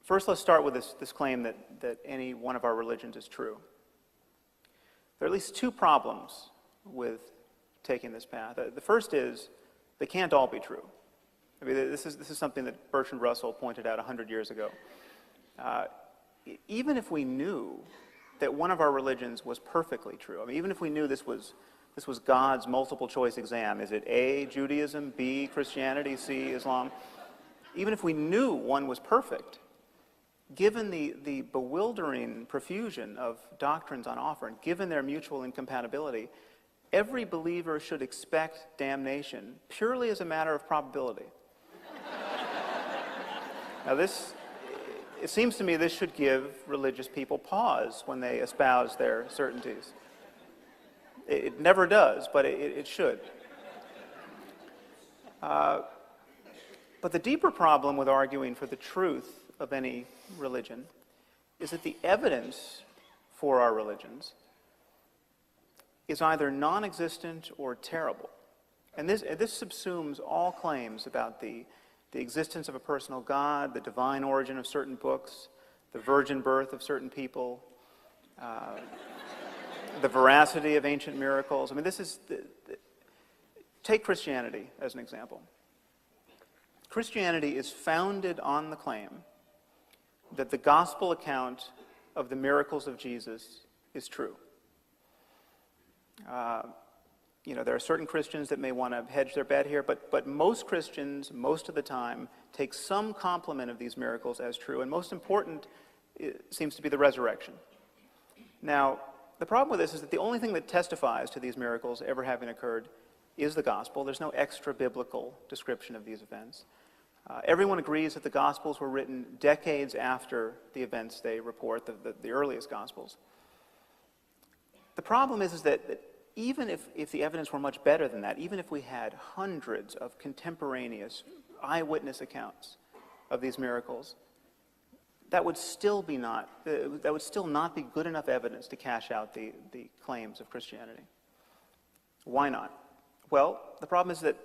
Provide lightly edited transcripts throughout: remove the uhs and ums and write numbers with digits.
First, let's start with this claim that any one of our religions is true. There are at least two problems with taking this path. The first is they can't all be true. I mean, this is something that Bertrand Russell pointed out 100 years ago. Even if we knew that one of our religions was perfectly true, I mean, even if we knew this was God's multiple choice exam, is it A, Judaism, B, Christianity, C, Islam? Even if we knew one was perfect, given the bewildering profusion of doctrines on offer, and given their mutual incompatibility, every believer should expect damnation purely as a matter of probability. Now it seems to me this should give religious people pause when they espouse their certainties. It never does, but it should. But the deeper problem with arguing for the truth of any religion is that the evidence for our religions is either non-existent or terrible. And this subsumes all claims about the existence of a personal God, the divine origin of certain books, the virgin birth of certain people, the veracity of ancient miracles. I mean, take Christianity as an example. Christianity is founded on the claim that the gospel account of the miracles of Jesus is true. There are certain Christians that may want to hedge their bet here, but most Christians, most of the time, take some complement of these miracles as true, and most important seems to be the resurrection. Now, the problem with this is that the only thing that testifies to these miracles ever having occurred is the gospel. There's no extra-biblical description of these events. Everyone agrees that the Gospels were written decades after the events they report, the earliest Gospels. The problem is that even if the evidence were much better than that, even if we had hundreds of contemporaneous eyewitness accounts of these miracles, that would still not be good enough evidence to cash out the claims of Christianity. Why not? Well, the problem is that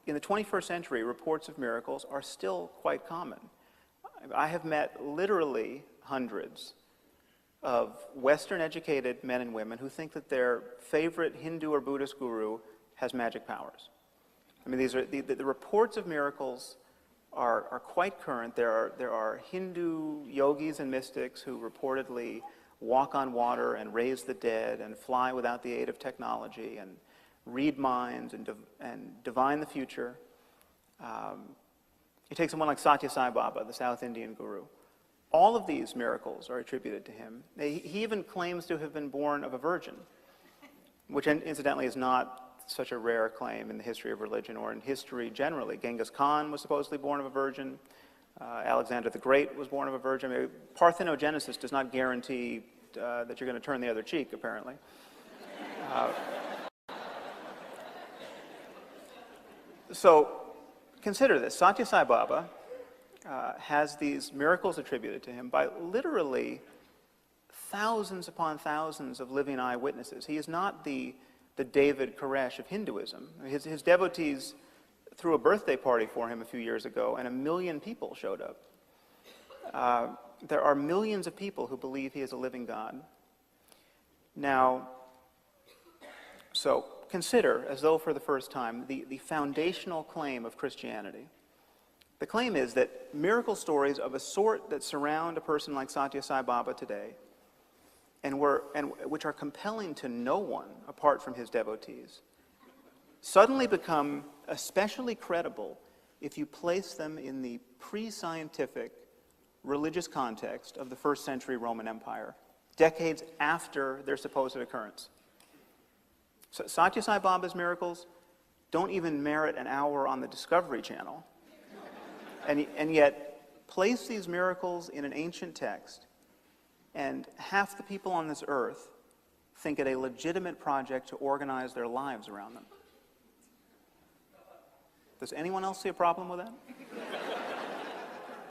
in the 21st century, reports of miracles are still quite common. I have met literally hundreds of Western-educated men and women who think that their favorite Hindu or Buddhist guru has magic powers. I mean, these are the reports of miracles are quite current. There are Hindu yogis and mystics who reportedly walk on water and raise the dead and fly without the aid of technology and read minds and divine the future. You take someone like Satya Sai Baba, the South Indian guru. All of these miracles are attributed to him. He even claims to have been born of a virgin, which incidentally is not such a rare claim in the history of religion or in history generally. Genghis Khan was supposedly born of a virgin. Alexander the Great was born of a virgin. I mean, parthenogenesis does not guarantee that you're going to turn the other cheek, apparently. So consider this. Satya Sai Baba has these miracles attributed to him by literally thousands upon thousands of living eyewitnesses. He is not the David Koresh of Hinduism. His devotees threw a birthday party for him a few years ago, and 1 million people showed up. There are millions of people who believe he is a living God. Now, so consider, as though for the first time, the foundational claim of Christianity. The claim is that miracle stories of a sort that surround a person like Satya Sai Baba today, and which are compelling to no one apart from his devotees, suddenly become especially credible if you place them in the pre-scientific religious context of the first century Roman Empire, decades after their supposed occurrence. So Satya Sai Baba's miracles don't even merit an hour on the Discovery Channel. And yet, place these miracles in an ancient text, and half the people on this earth think it a legitimate project to organize their lives around them. Does anyone else see a problem with that?